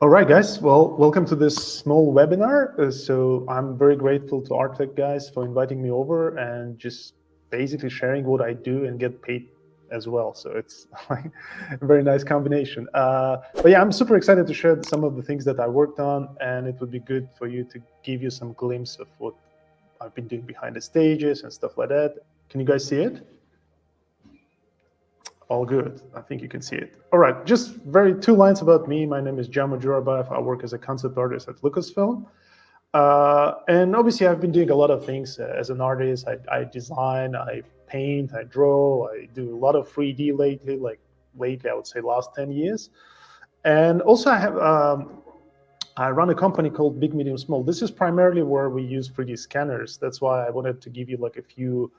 All right, guys. Well, welcome to this small webinar. So I'm very grateful to Artec guys for inviting me over and just basically sharing what I do and get paid as well. So it's like a very nice combination. But yeah, I'm super excited to share some of the things that I worked on, and it would be good for you to give you some glimpse of what I've been doing behind the stages and stuff like that. Can you guys see it? All good. I think you can see it. All right, just very two lines about me. My name is Jama Jurabaev. I work as a concept artist at Lucasfilm. And obviously, I've been doing a lot of things as an artist. I design, I paint, I draw, I do a lot of 3D lately, I would say last 10 years. And also I run a company called Big Medium Small. This is primarily where we use 3D scanners. That's why I wanted to give you like a few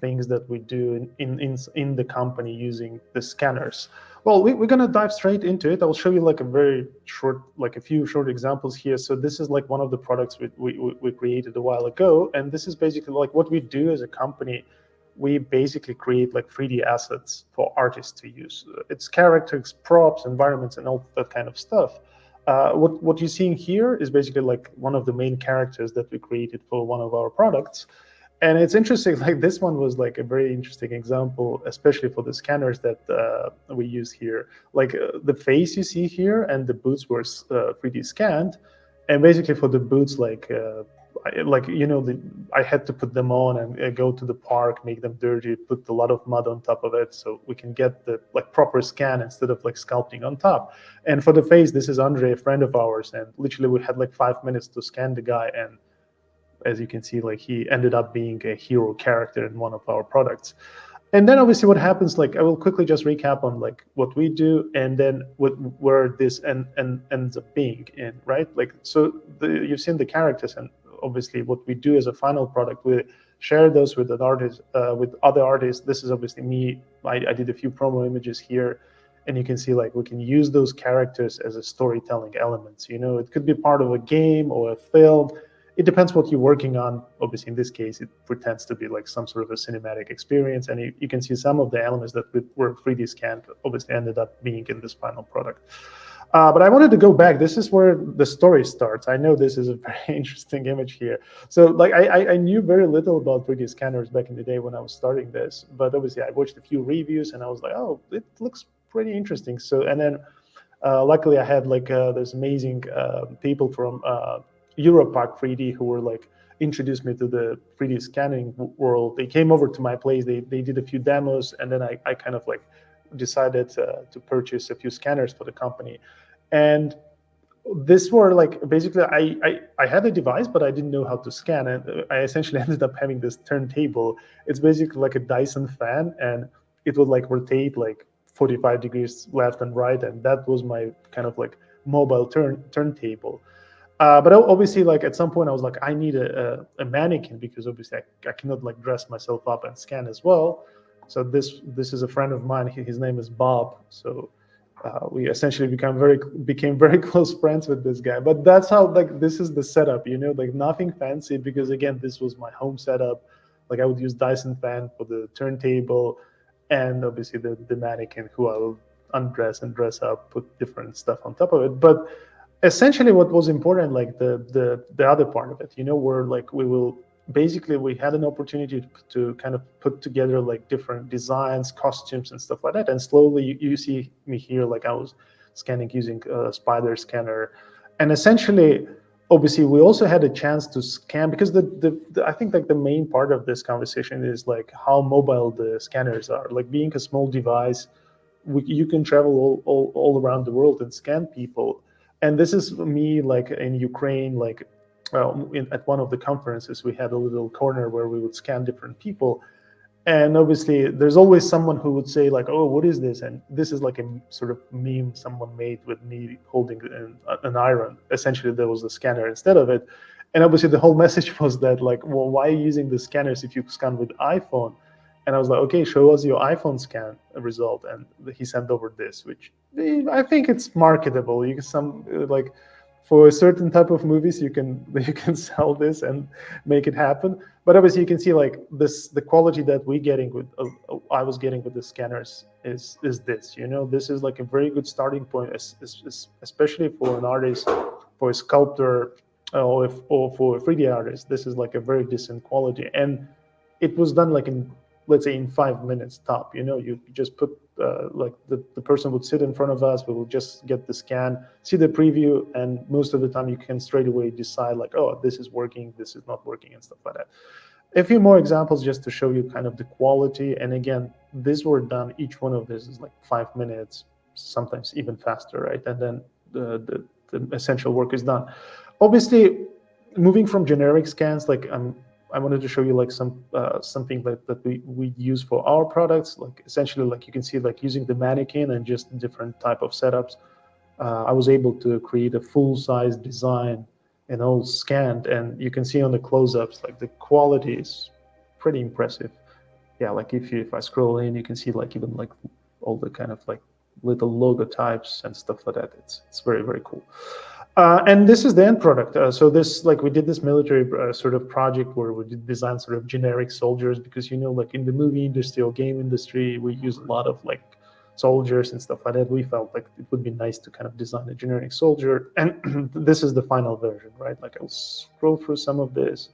things that we do in the company using the scanners. Well, we're gonna dive straight into it. I will show you like a very short, like a few short examples here. So this is like one of the products we created a while ago, and this is basically like what we do as a company. We basically create like 3D assets for artists to use. It's characters, props, environments, and all that kind of stuff. What you're seeing here is basically like one of the main characters that we created for one of our products. And it's interesting, like this one was like a very interesting example, especially for the scanners that we use here. Like the face you see here and the boots were 3D scanned. And basically for the boots, I had to put them on and go to the park, make them dirty, put a lot of mud on top of it so we can get the like proper scan instead of like sculpting on top. And for the face, this is Andre, a friend of ours. And literally we had like 5 minutes to scan the guy, and as you can see, like he ended up being a hero character in one of our products. And then obviously what happens, like I will quickly just recap on like what we do and then where this ends up being in, right? Like, so you've seen the characters, and obviously what we do as a final product, we share those with an artist, with other artists. This is obviously me. I did a few promo images here, and you can see like we can use those characters as a storytelling elements. You know, it could be part of a game or a film. It depends what you're working on. Obviously, in this case, it pretends to be like some sort of a cinematic experience, and you can see some of the elements that were 3D scanned obviously ended up being in this final product. But I wanted to go back. This is where the story starts. I know this is a very interesting image here. So like I knew very little about 3D scanners back in the day when I was starting this, but obviously I watched a few reviews and I was like, oh, it looks pretty interesting. So, and then luckily I had like this amazing people from Europack 3D who were like introduced me to the 3D scanning world. They came over to my place. They did a few demos, and then I kind of like decided to purchase a few scanners for the company. And this were like basically I had a device, but I didn't know how to scan it. I essentially ended up having this turntable. It's basically like a Dyson fan, and it would like rotate like 45 degrees left and right, and that was my kind of like mobile turntable. But obviously, like at some point, I was like, I need a mannequin because obviously I cannot like dress myself up and scan as well. So this is a friend of mine. His name is Bob. So we essentially became very close friends with this guy. But that's how like this is the setup, you know, like nothing fancy because again, this was my home setup. Like I would use Dyson fan for the turntable, and obviously the mannequin who I will undress and dress up, put different stuff on top of it. But essentially what was important, like the other part of it, you know, where like we had an opportunity to kind of put together like different designs, costumes and stuff like that. And slowly you see me here, like I was scanning using a spider scanner. And essentially, obviously we also had a chance to scan because I think like the main part of this conversation is like how mobile the scanners are. Like being a small device, you can travel all around the world and scan people. And this is me like in Ukraine, like well, at one of the conferences, we had a little corner where we would scan different people. And obviously, there's always someone who would say like, "Oh, what is this?" And this is like a sort of meme someone made with me holding an iron. Essentially, there was a scanner instead of it. And obviously, the whole message was that like, well, why are you using the scanners if you scan with iPhone? And I was like, okay, show us your iPhone scan result. And he sent over this, which I think it's marketable. You can some like For a certain type of movies, you can you can sell this and make it happen. But obviously, you can see like this, the quality that we getting with I was getting with the scanners is this. You know, this is like a very good starting point, especially for an artist, for a sculptor, or for a 3D artist. This is like a very decent quality, and it was done like in, let's say, in 5 minutes top. You know, you just put like the person would sit in front of us, we will just get the scan, see the preview, and most of the time you can straight away decide like, oh, this is working, this is not working, and stuff like that. A few more examples just to show you kind of the quality. And again, these were done, each one of this is like 5 minutes, sometimes even faster, right? And then the essential work is done. Obviously, moving from generic scans, like I wanted to show you like something that we use for our products. Like essentially, like you can see, like using the mannequin and just different type of setups, I was able to create a full-size design and all scanned. And you can see on the close-ups, like the quality is pretty impressive. Yeah, like if I scroll in, you can see like even like all the kind of like little logo types and stuff like that. It's very, very cool. And this is the end product. So this, like we did this military sort of project where we did design sort of generic soldiers, because, you know, like in the movie industry or game industry, we use a lot of like soldiers and stuff like that. We felt like it would be nice to kind of design a generic soldier. And this is the final version, right? Like I'll scroll through some of this.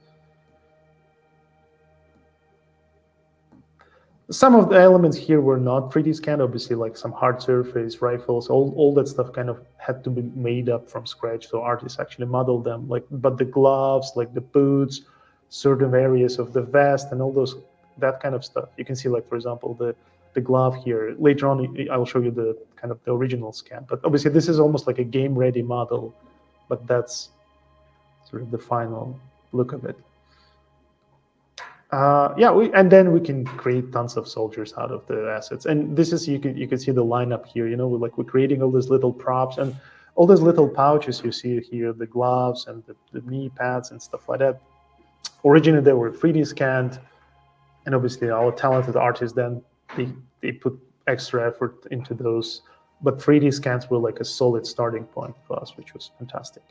Some of the elements here were not 3D scanned, obviously, like some hard surface rifles, all that stuff kind of had to be made up from scratch. So artists actually modeled them, like, but the gloves, like the boots, certain areas of the vest and all those, that kind of stuff. You can see, like, for example, the glove here. Later on, I'll show you the kind of the original scan. But obviously, this is almost like a game-ready model, but that's sort of the final look of it. Yeah, and then we can create tons of soldiers out of the assets. And this is, you can see the lineup here. You know, we're creating all these little props and all those little pouches you see here, the gloves and the knee pads and stuff like that. Originally, they were 3D scanned, and obviously our talented artists then they put extra effort into those. But 3D scans were like a solid starting point for us, which was fantastic.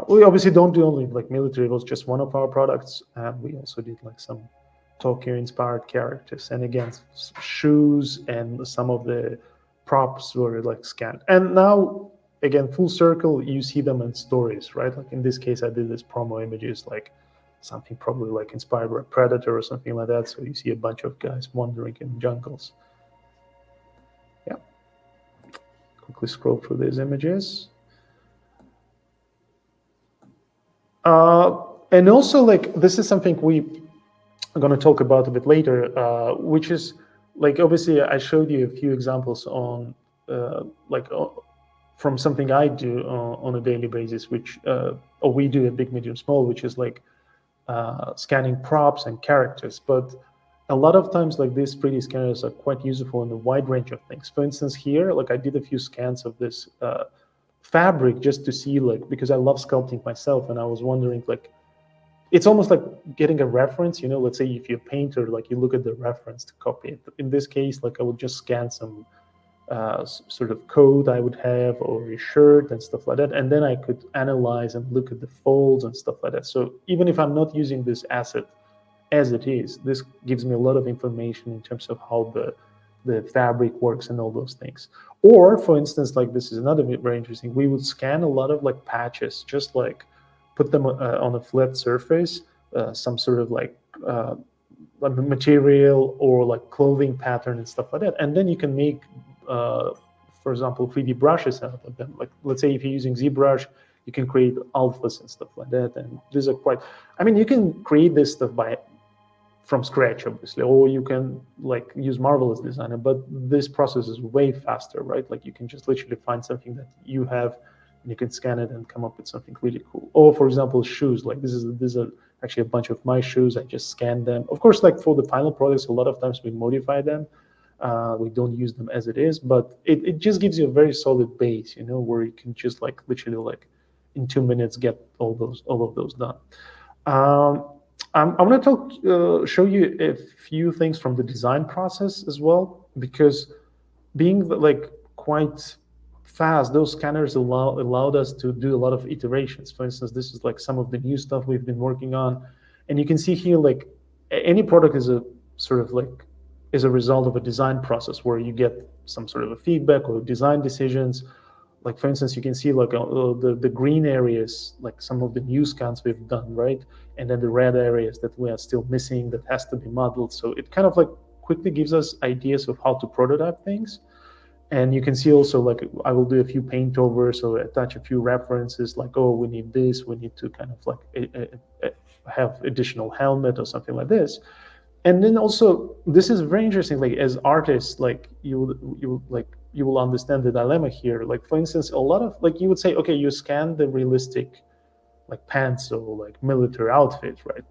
We obviously don't do only like military. It was just one of our products. We also did like some Tokyo-inspired characters, and again, shoes, and some of the props were like scanned. And now, again, full circle, you see them in stories, right? Like in this case, I did this promo images, like something probably like inspired by Predator or something like that. So you see a bunch of guys wandering in jungles. Yeah. Quickly scroll through these images. And also, like, this is something we are going to talk about a bit later, which is, like, obviously, I showed you a few examples on, from something I do on a daily basis, which, or we do at Big, Medium, Small, which is like scanning props and characters. But a lot of times, like, these 3D scanners are quite useful in a wide range of things. For instance, here, like, I did a few scans of this fabric just to see, like, because I love sculpting myself, and I was wondering, like, it's almost like getting a reference, you know. Let's say if you're a painter, like, you look at the reference to copy it. In this case, like, I would just scan some sort of coat I would have, or a shirt and stuff like that, and then I could analyze and look at the folds and stuff like that. So even if I'm not using this asset as it is, this gives me a lot of information in terms of how the fabric works and all those things. Or, for instance, like, this is another very interesting, we would scan a lot of like patches, just like put them on a flat surface, some sort of like material or like clothing pattern and stuff like that. And then you can make, for example, 3D brushes out of them. Like, let's say if you're using ZBrush, you can create alphas and stuff like that. And these are quite, I mean, you can create this stuff from scratch, obviously, or you can like use Marvelous Designer, but this process is way faster, right? Like, you can just literally find something that you have, and you can scan it and come up with something really cool. Or, for example, shoes. Like, this is actually a bunch of my shoes. I just scanned them. Of course, like, for the final products, a lot of times we modify them. We don't use them as it is, but it just gives you a very solid base, you know, where you can just like literally like in 2 minutes get all of those done. I'm going to show you a few things from the design process as well, because being like quite fast. Those scanners allowed us to do a lot of iterations. For instance, this is like some of the new stuff we've been working on, and you can see here like any product is a sort of like is a result of a design process where you get some sort of a feedback or design decisions. Like for instance, you can see like the green areas, like some of the new scans we've done, right? And then the red areas that we are still missing that has to be modeled. So it kind of like quickly gives us ideas of how to prototype things. And you can see also like I will do a few paint overs or attach a few references like, oh, we need this, we need to kind of like have additional helmet or something like this. And then also this is very interesting, like as artists, like you will understand the dilemma here. Like for instance, a lot of like you would say, okay, you scan the realistic like pants or like military outfit, right?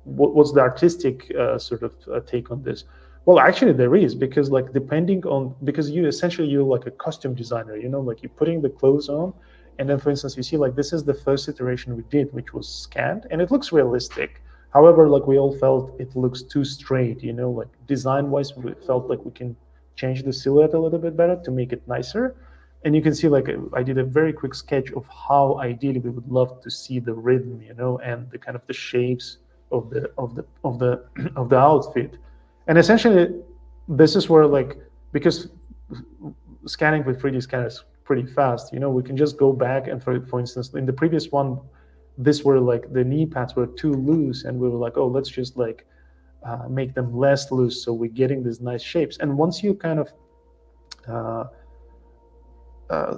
What's the artistic sort of take on this? Well, actually there is, because like depending on, because you essentially you're like a costume designer, you know, like you're putting the clothes on, and then for instance you see like this is the first iteration we did, which was scanned, and it looks realistic. However, like we all felt it looks too straight, you know, like design wise we felt like we can change the silhouette a little bit better to make it nicer. And you can see like I did a very quick sketch of how ideally we would love to see the rhythm, you know, and the kind of the shapes of the of the outfit. And essentially this is where like, because scanning with 3D scanners pretty fast, you know, we can just go back and for instance in the previous one, this were like the knee pads were too loose, and we were like, oh, let's just like make them less loose so we're getting these nice shapes. And once you kind of uh, uh,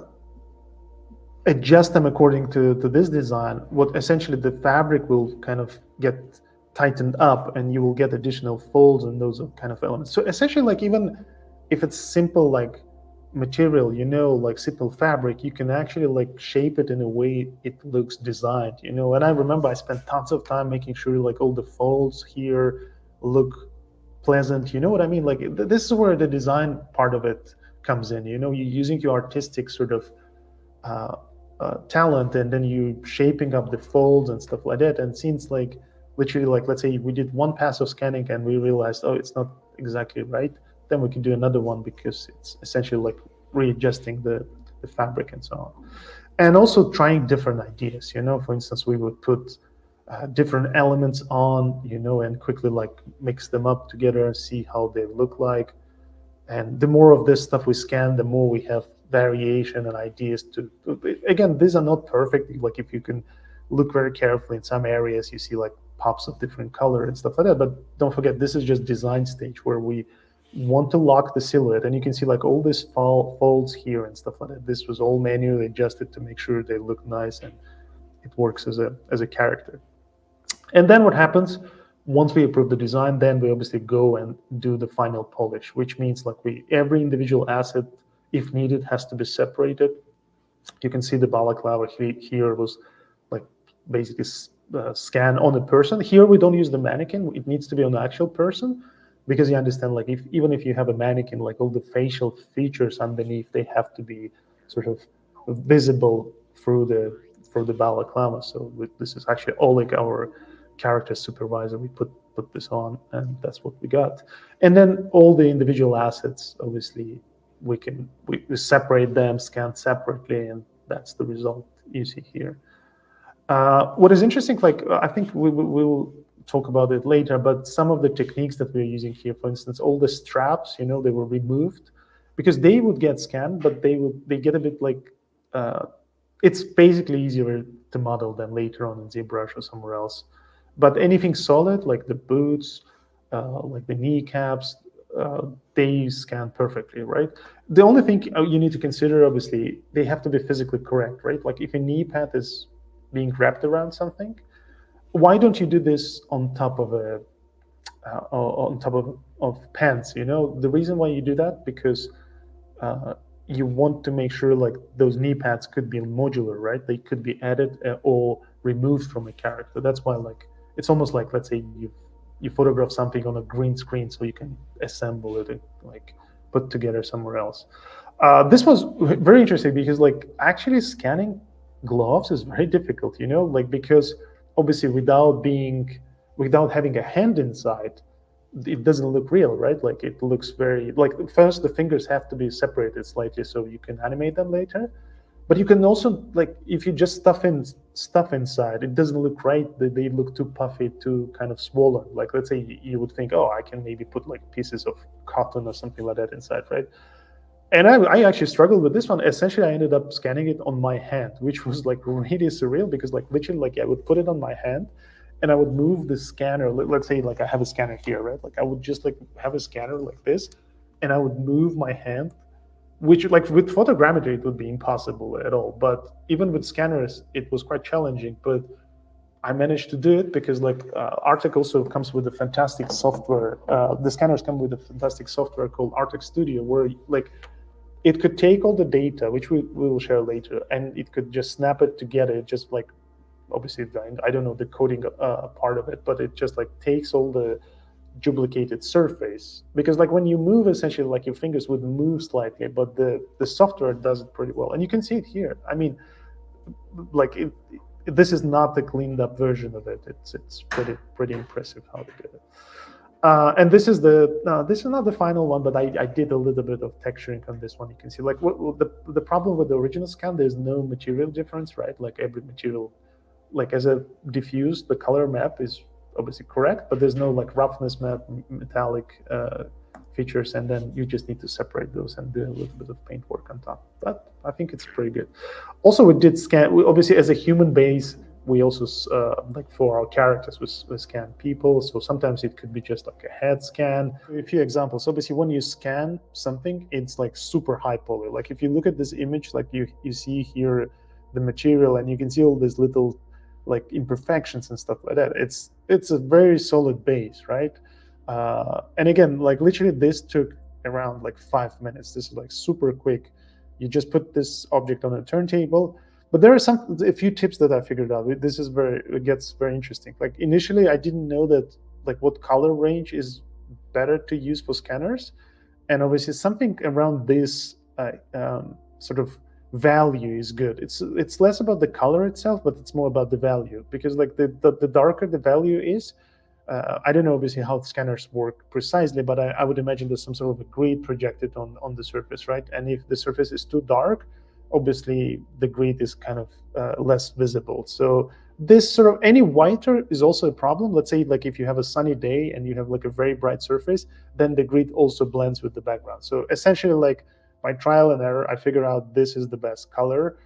adjust them according to this design, what essentially the fabric will kind of get tightened up and you will get additional folds and those kind of elements. So essentially like even if it's simple like material, you know, like simple fabric, you can actually like shape it in a way it looks designed, you know. And I remember I spent tons of time making sure like all the folds here look pleasant, you know what I mean? Like this is where the design part of it comes in, you know, you're using your artistic sort of talent, and then you shaping up the folds and stuff like that. And since like literally like let's say we did one pass of scanning and we realized, oh, it's not exactly right, then we can do another one because it's essentially like readjusting the fabric and so on. And also trying different ideas, you know. For instance, we would put different elements on, you know, and quickly like mix them up together and see how they look like. And the more of this stuff we scan, the more we have variation and ideas to again, these are not perfect. Like if you can look very carefully in some areas, you see like pops of different color and stuff like that. But don't forget, this is just design stage where we want to lock the silhouette, and you can see like all these folds here and stuff like that. This was all manually adjusted to make sure they look nice and it works as a character. And then what happens once we approve the design, then we obviously go and do the final polish, which means like every individual asset, if needed, has to be separated. You can see the balaclava here was like basically scanned on a person. Here we don't use the mannequin, it needs to be on the actual person, because you understand like even if you have a mannequin, like all the facial features underneath, they have to be sort of visible through the balaclava. So this is actually all like our character supervisor. We put this on, and that's what we got. And then all the individual assets, obviously we separate them, scan separately, and that's the result you see here. What is interesting, like I think we will talk about it later, but some of the techniques that we're using here, for instance, all the straps, you know, they were removed because they would get scanned, but they get a bit like it's basically easier to model than later on in ZBrush or somewhere else. But anything solid, like the boots, like the kneecaps, they scan perfectly, right? The only thing you need to consider, obviously, they have to be physically correct, right? Like if a knee pad is being wrapped around something, why don't you do this on top of of pants? You know, the reason why you do that, because you want to make sure like those knee pads could be modular, right? They could be added or removed from a character. That's why like it's almost like, let's say you photograph something on a green screen so you can assemble it and like put together somewhere else. This was very interesting because like actually scanning gloves is very difficult, you know, like because obviously without having a hand inside, it doesn't look real, right? Like it looks very, like first the fingers have to be separated slightly so you can animate them later. But you can also, like, if you just stuff in stuff inside, it doesn't look right. They look too puffy, too kind of swollen. Like, let's say you would think, oh, I can maybe put like pieces of cotton or something like that inside, right? And I actually struggled with this one. Essentially, I ended up scanning it on my hand, which was like really surreal because like literally like I would put it on my hand and I would move the scanner. Let's say like I have a scanner here, right? Like I would just like have a scanner like this and I would move my hand, which like with photogrammetry it would be impossible at all. But even with scanners, it was quite challenging. But I managed to do it because like Artec also comes with a fantastic software. The scanners come with a fantastic software called Artec Studio, where like it could take all the data, which we will share later, and it could just snap it together, just like obviously I don't know the coding part of it, but it just like takes all the duplicated surface, because like when you move, essentially like your fingers would move slightly, but the software does it pretty well, and you can see it here. I mean, like this is not the cleaned up version of it. It's pretty impressive how they did it. And this is not the final one, but I did a little bit of texturing on this one. You can see like what the problem with the original scan, there's no material difference, right? Like every material, like as a diffuse, the color map is obviously correct, but there's no like roughness map, metallic features, and then you just need to separate those and do a little bit of paint work on top. But I think it's pretty good. Also, we did scan, obviously as a human base, we also, like for our characters, we scan people. So sometimes it could be just like a head scan. A few examples. Obviously, when you scan something, it's like super high poly. Like if you look at this image, like you see here the material, and you can see all these little like imperfections and stuff like that. It's a very solid base, right? And again, like literally this took around like 5 minutes. This is like super quick. You just put this object on a turntable. But there are a few tips that I figured out. This is it gets very interesting. Like initially, I didn't know that like what color range is better to use for scanners, and obviously something around this sort of value is good. It's less about the color itself, but it's more about the value, because like the darker the value is, I don't know obviously how scanners work precisely, but I would imagine there's some sort of a grid projected on the surface, right? And if the surface is too dark, obviously the grid is kind of less visible. So this sort of any whiter is also a problem. Let's say like if you have a sunny day and you have like a very bright surface, then the grid also blends with the background. So essentially like by trial and error, I figure out this is the best color.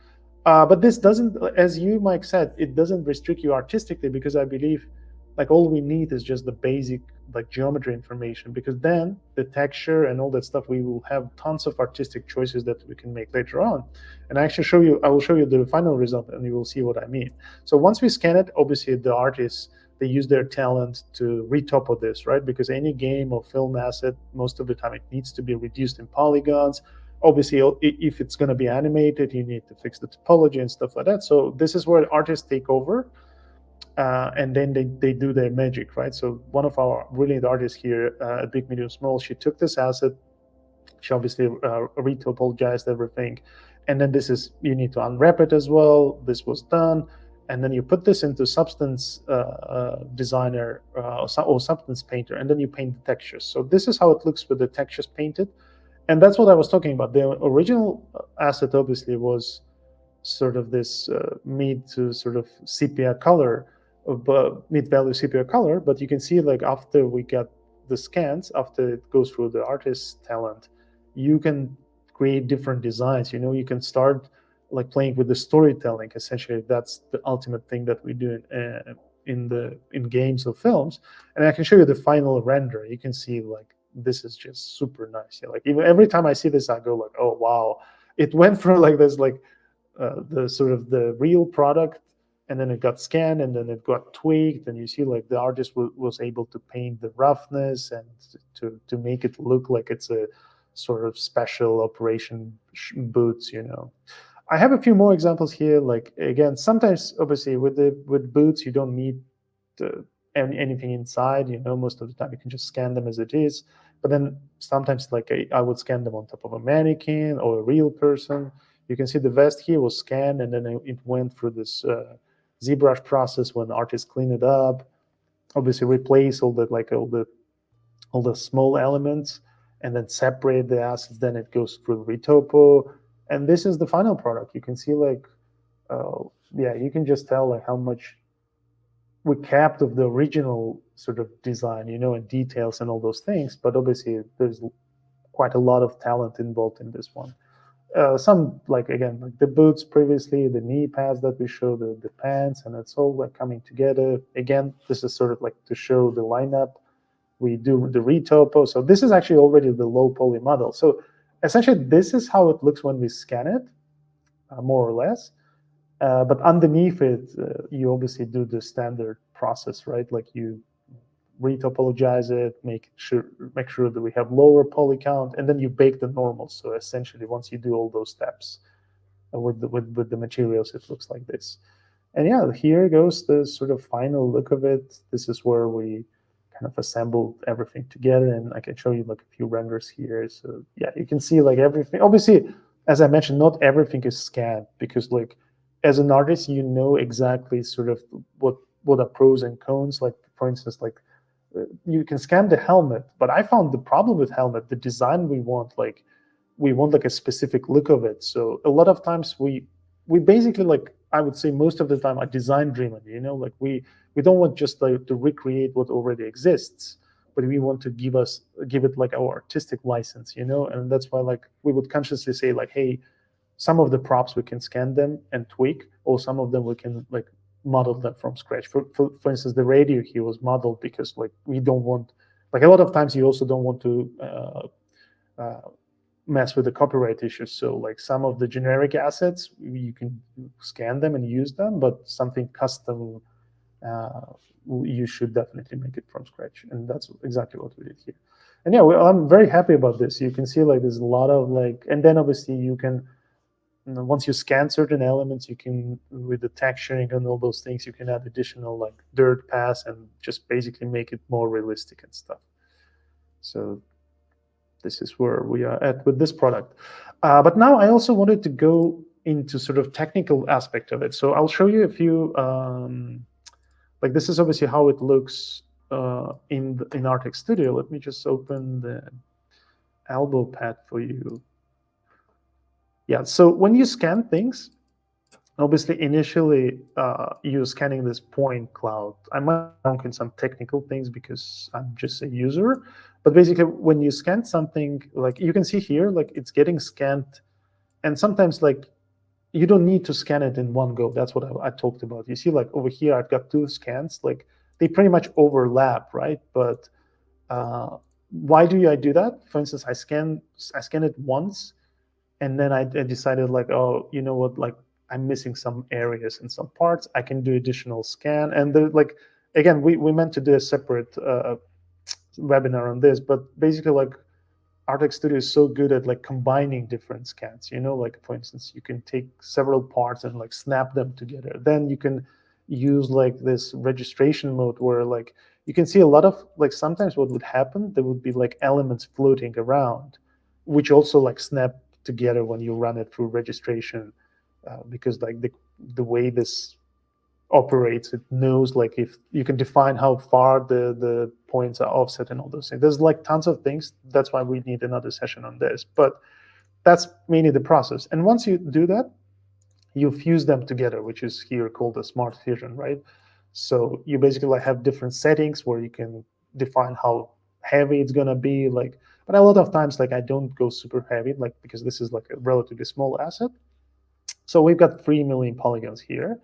But this doesn't, as you, Mike, said, it doesn't restrict you artistically, because I believe like all we need is just the basic like geometry information, because then the texture and all that stuff, we will have tons of artistic choices that we can make later on. And I will show you the final result, and you will see what I mean. So once we scan it, obviously the artists, they use their talent to retopo this, right? Because any game or film asset, most of the time it needs to be reduced in polygons. Obviously, if it's going to be animated, you need to fix the topology and stuff like that. So this is where artists take over. And then they do their magic, right? So one of our brilliant artists here at Big Medium Small, she took this asset, she obviously retopologized everything, and then you need to unwrap it as well. This was done, and then you put this into Substance Designer or Substance Painter, and then you paint the textures. So this is how it looks with the textures painted, and that's what I was talking about. The original asset obviously was sort of this mid to sort of sepia color, mid-value sepia color, but you can see like after we get the scans, after it goes through the artist's talent, you can create different designs. You can start like playing with the storytelling. Essentially, that's the ultimate thing that we do in games or films. And I can show you the final render. You can see like this is just super nice. Like even every time I see this, I go like, oh wow, it went from like this like the sort of the real product, and then it got scanned, and then it got tweaked, and you see like the artist was able to paint the roughness and to make it look like it's a sort of special operation boots. I have a few more examples here. Like again, sometimes obviously with boots you don't need anything inside. Most of the time you can just scan them as it is. But then sometimes like I would scan them on top of a mannequin or a real person. You can see the vest here was scanned, and then it went through this ZBrush process when artists clean it up. Obviously, replace all the all the small elements, and then separate the assets. Then it goes through retopo, and this is the final product. You can see like, uh, yeah, you can just tell like how much we kept of the original sort of design, and details and all those things. But obviously, there's quite a lot of talent involved in this one. Some like again like the boots previously, the knee pads that we showed, the pants, and it's all like coming together. Again, this is sort of like to show the lineup. We do the retopo. So this is actually already the low poly model. So essentially, this is how it looks when we scan it, more or less. But underneath it, you obviously do the standard process, right? Like you retopologize it, make sure that we have lower poly count, and then you bake the normals. So essentially, once you do all those steps with the materials, it looks like this. And yeah, here goes the sort of final look of it. This is where we kind of assembled everything together, and I can show you like a few renders here. So yeah, you can see like everything. Obviously, as I mentioned, not everything is scanned because like as an artist, you know exactly sort of what are pros and cons. Like for instance, like you can scan the helmet, but I found the problem with helmet, the design we want like a specific look of it. So a lot of times we basically like I would say most of the time are design driven. Like we don't want just like to recreate what already exists, but we want to give it like our artistic license. And that's why like we would consciously say like, hey, some of the props we can scan them and tweak, or some of them we can like model them from scratch. For instance, the radio here was modeled because like we don't want like a lot of times you also don't want to uh, mess with the copyright issues. So like some of the generic assets you can scan them and use them, but something custom uh, you should definitely make it from scratch, and that's exactly what we did here. And yeah, I'm very happy about this. You can see like there's a lot of like, and then obviously you can once you scan certain elements, you can with the texturing and all those things, you can add additional like dirt pass and just basically make it more realistic and stuff. So this is where we are at with this product. But now I also wanted to go into sort of technical aspect of it. So I'll show you a few. Like this is obviously how it looks in Artec Studio. Let me just open the elbow pad for you. Yeah, so when you scan things, obviously initially you're scanning this point cloud. I might talk in some technical things because I'm just a user, but basically when you scan something, like you can see here, like it's getting scanned, and sometimes like you don't need to scan it in one go. That's what I talked about. You see, like over here, I've got two scans, like they pretty much overlap, right? But why do I do that? For instance, I scan it once, and then I decided like, oh, you know what, like I'm missing some areas and some parts. I can do additional scan, and like again, we meant to do a separate webinar on this, but basically like Artec Studio is so good at like combining different scans. Like for instance, you can take several parts and like snap them together. Then you can use like this registration mode where like you can see a lot of like sometimes what would happen, there would be like elements floating around, which also like snap together when you run it through registration, because like the way this operates, it knows like if you can define how far the points are offset and all those things. There's like tons of things. That's why we need another session on this, but that's mainly the process. And once you do that, you fuse them together, which is here called the smart fusion, right? So you basically like have different settings where you can define how heavy it's gonna be, like, but a lot of times like I don't go super heavy, like because this is like a relatively small asset. So we've got 3 million polygons here.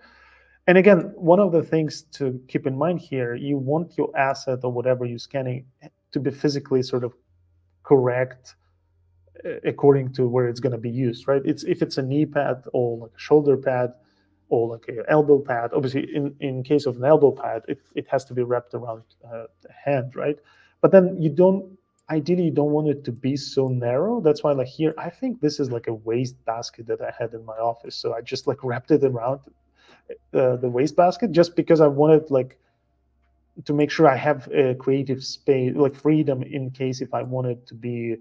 And again, one of the things to keep in mind here, you want your asset or whatever you're scanning to be physically sort of correct according to where it's going to be used, right? If it's a knee pad or like a shoulder pad or like an elbow pad, obviously in case of an elbow pad, it has to be wrapped around the hand, right? But then ideally you don't want it to be so narrow. That's why like here, I think this is like a waste basket that I had in my office. So I just like wrapped it around the wastebasket just because I wanted like to make sure I have a creative space, like freedom in case if I wanted to be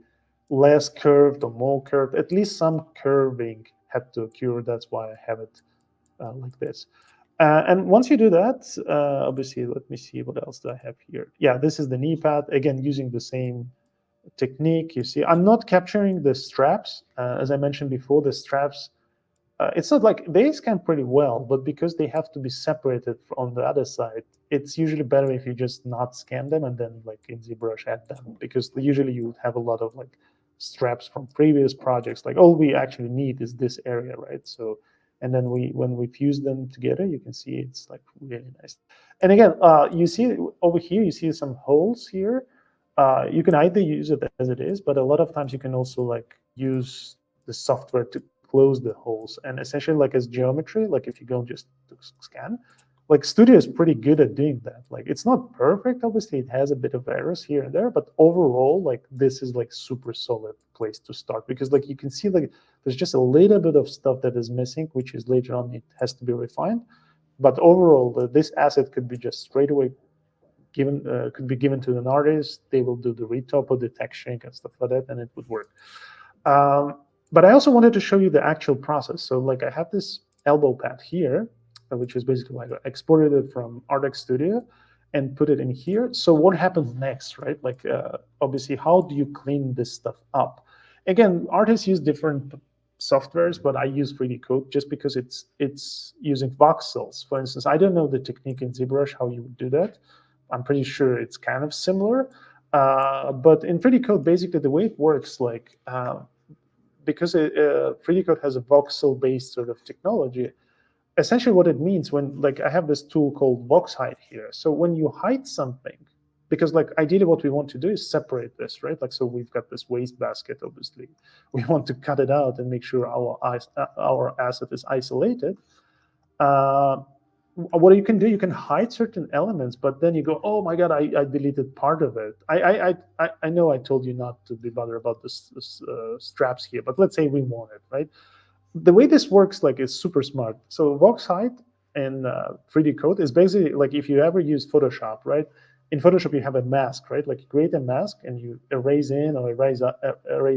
less curved or more curved, at least some curving had to occur. That's why I have it like this. And once you do that, obviously, let me see what else do I have here. Yeah, this is the knee pad, again, using the same technique. You see, I'm not capturing the straps. As I mentioned before, the straps, it's not like they scan pretty well, but because they have to be separated on the other side, it's usually better if you just not scan them and then like in ZBrush add them, because usually you would have a lot of like straps from previous projects. Like all we actually need is this area, right? So, and then when we fuse them together, you can see it's like really nice. And again, you see over here, you see some holes here. You can either use it as it is, but a lot of times you can also like use the software to close the holes. And essentially, like as geometry, like if you go just to scan, like Studio is pretty good at doing that. Like it's not perfect, obviously, it has a bit of errors here and there, but overall, like this is like super solid place to start, because like you can see like there's just a little bit of stuff that is missing, which is later on it has to be refined. But overall, this asset could be just straight away given, could be given to an artist. They will do the retop of the texturing and stuff like that, and it would work. Um, but I also wanted to show you the actual process. So like I have this elbow pad here, which is basically like I exported it from Artec Studio and put it in here. So what happens next, right? Like obviously, how do you clean this stuff up? Again, artists use different softwares, but I use 3D Code just because it's using voxels. For instance, I don't know the technique in ZBrush how you would do that. I'm pretty sure it's kind of similar. But in 3D Code, basically the way it works, like because 3D Code has a voxel-based sort of technology, essentially what it means when, like, I have this tool called vox hide here. So when you hide something, because like ideally what we want to do is separate this, right? Like, so we've got this waste basket, obviously. We want to cut it out and make sure our asset is isolated. What you can do, you can hide certain elements, but then you go, oh my god, I deleted part of it. I know I told you not to be bothered about this straps here, but let's say we want it, right? The way this works, like, is super smart. So vox hide in 3D Code is basically like if you ever use Photoshop, right? In Photoshop, you have a mask, right? Like you create a mask and you erase in or erase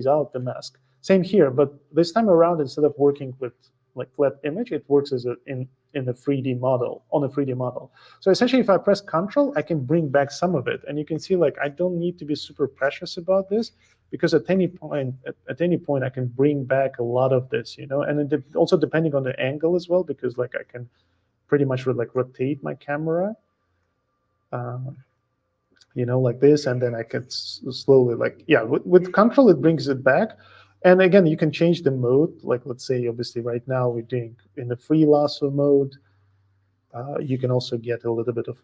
out the mask. Same here, but this time around, instead of working with like flat image, it works as in a 3D model, on a 3D model. So essentially, if I press Control, I can bring back some of it, and you can see like I don't need to be super precious about this, because at any point I can bring back a lot of this, you know, and it also depending on the angle as well, because like I can pretty much like rotate my camera, you know, like this, and then I can slowly, like, yeah, with Control it brings it back. And again, you can change the mode. Like, let's say, obviously, right now we're doing in the free lasso mode. You can also get a little bit of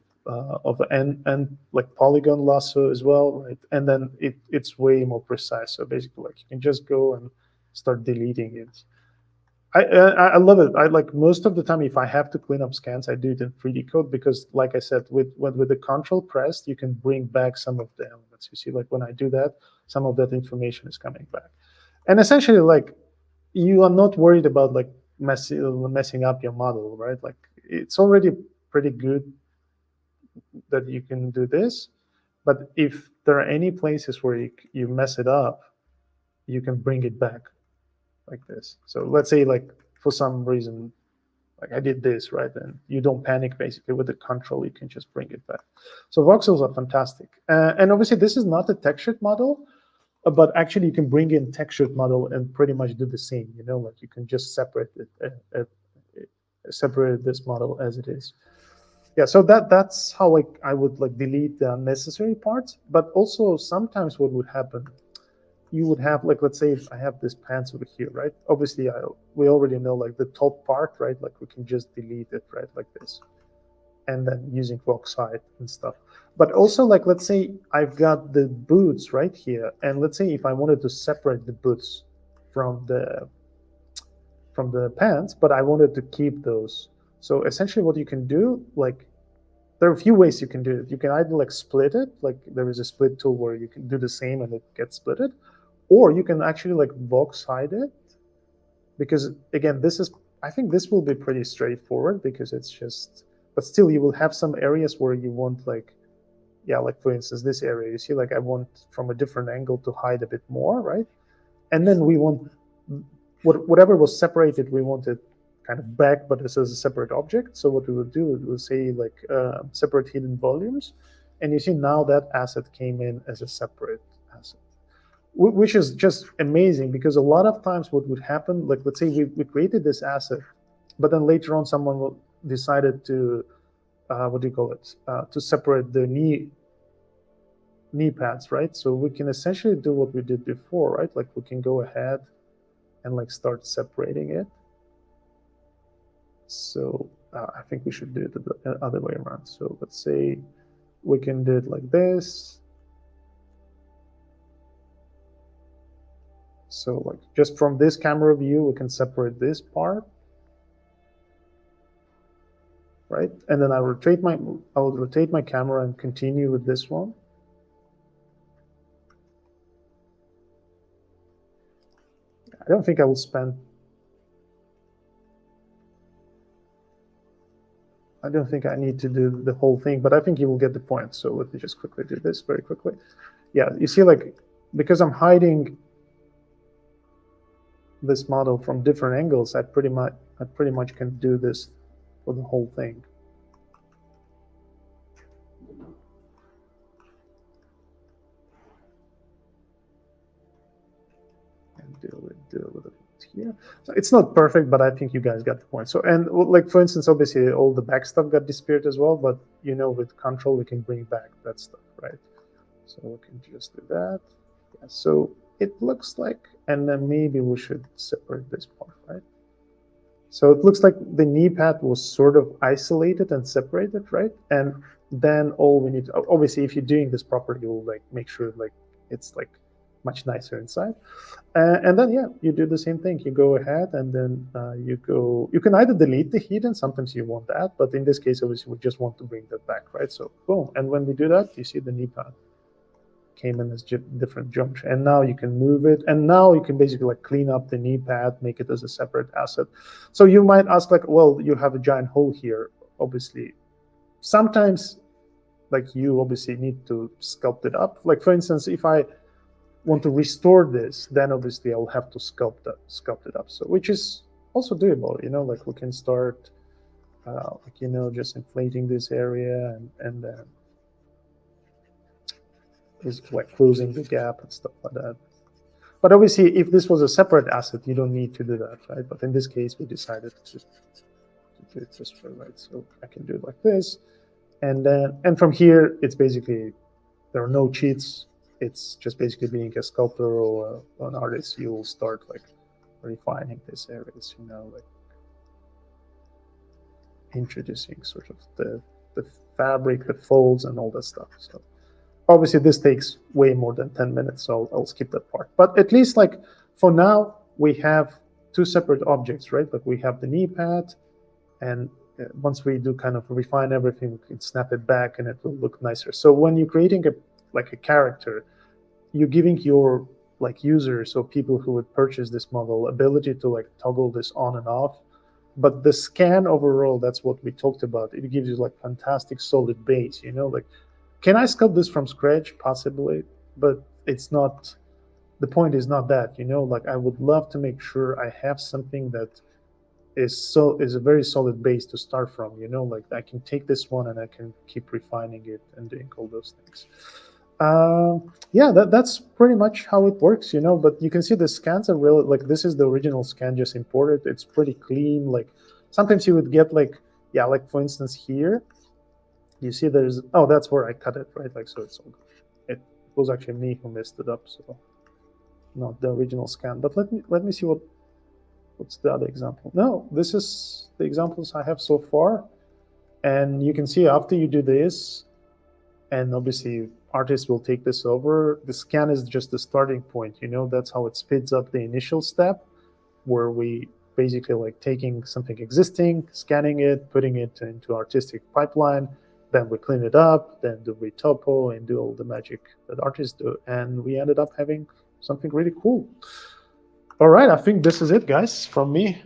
and like polygon lasso as well, right? And then it's way more precise. So basically, like you can just go and start deleting it. I love it. I like most of the time if I have to clean up scans, I do it in 3D Code, because, like I said, with the Control pressed, you can bring back some of the elements. You see, like when I do that, some of that information is coming back, and essentially, like, you are not worried about like messing up your model, right? Like it's already pretty good that you can do this, but if there are any places where you mess it up, you can bring it back like this. So let's say, like, for some reason, like I did this, right? And you don't panic. Basically, with the Control, you can just bring it back. So voxels are fantastic. And obviously, this is not a textured model, but actually you can bring in textured model and pretty much do the same, you know, like you can just separate it, separate this model as it is. Yeah, so that's how I would like delete the unnecessary parts. But also sometimes what would happen, you would have, like, let's say if I have this pants over here, right? Obviously we already know like the top part, right? Like we can just delete it, right? Like this, and then using vox hide and stuff. But also, like, let's say I've got the boots right here, and let's say if I wanted to separate the boots from the pants, but I wanted to keep those. So essentially what you can do, like, there are a few ways you can do it. You can either like split it, like there is a split tool where you can do the same and it gets splitted, or you can actually like vox hide it, because again, this is, I think this will be pretty straightforward, because it's just, but still you will have some areas where you want, like, yeah, like for instance this area, you see, like I want from a different angle to hide a bit more, right? And then we want whatever was separated, we want it kind of back, but this is a separate object. So what we would do, we would say like separate hidden volumes. And you see now that asset came in as a separate asset, which is just amazing, because a lot of times what would happen, like let's say we created this asset, but then later on someone decided to, what do you call it, to separate the knee pads, right? So we can essentially do what we did before, right? Like we can go ahead and like start separating it. So I think we should do it the other way around. So let's say we can do it like this. So like just from this camera view, we can separate this part, right? And then I'll rotate my camera and continue with this one. I don't think I will spend. I don't think I need to do the whole thing, but I think you will get the point. So let me just quickly do this very quickly. Yeah, you see, like, because I'm hiding this model from different angles, I pretty much can do this for the whole thing. And do it here. So it's not perfect, but I think you guys got the point. So, and like for instance, obviously all the back stuff got disappeared as well, but you know, with control we can bring back that stuff, right? So we can just do that. Yeah, so it looks like, and then maybe we should separate this part, right? So it looks like the knee pad was sort of isolated and separated, right? And then all we need to, obviously if you're doing this properly, you'll like make sure like it's like much nicer inside. And then, yeah, you do the same thing. You go ahead and then you can either delete the hidden, sometimes you want that, but in this case, obviously, we just want to bring that back, right? So boom. And when we do that, you see the knee pad came in as different geometry. And now you can move it. And now you can basically like clean up the knee pad, make it as a separate asset. So you might ask like, well, you have a giant hole here. Obviously, sometimes like you obviously need to sculpt it up. Like for instance, if I want to restore this, then obviously I'll have to sculpt it up. So which is also doable, you know, like we can start like, you know, just inflating this area and then is like closing the gap and stuff like that. But obviously if this was a separate asset, you don't need to do that, right? But in this case we decided to do it this way, right? So I can do it like this, and then from here it's basically there are no cheats. It's just basically being a sculptor or an artist, you will start like refining these areas, you know, like introducing sort of the fabric, the folds and all that stuff. So obviously this takes way more than 10 minutes, so I'll skip that part. But at least like for now, we have two separate objects, right? Like we have the knee pad, and once we do kind of refine everything, we can snap it back and it will look nicer. So when you're creating a character, you're giving your like users, so people who would purchase this model, ability to like toggle this on and off. But the scan overall, that's what we talked about. It gives you like fantastic solid base, you know, like, can I sculpt this from scratch? Possibly, but it's not, the point is not that, you know, like I would love to make sure I have something that is a very solid base to start from, you know, like I can take this one and I can keep refining it and doing all those things. Yeah, that's pretty much how it works, you know, but you can see the scans are really, like this is the original scan just imported. It's pretty clean. Like sometimes you would get like, yeah, like for instance here, you see there's, oh, that's where I cut it, right? Like, so it's all good. It was actually me who messed it up, so not the original scan. But let me see what's the other example. No, this is the examples I have so far. And you can see after you do this, and obviously artists will take this over, the scan is just the starting point, you know, that's how it speeds up the initial step, where we basically like taking something existing, scanning it, putting it into artistic pipeline, then we clean it up, then do retopo and do all the magic that artists do, and we ended up having something really cool. All right, I think this is it, guys, from me.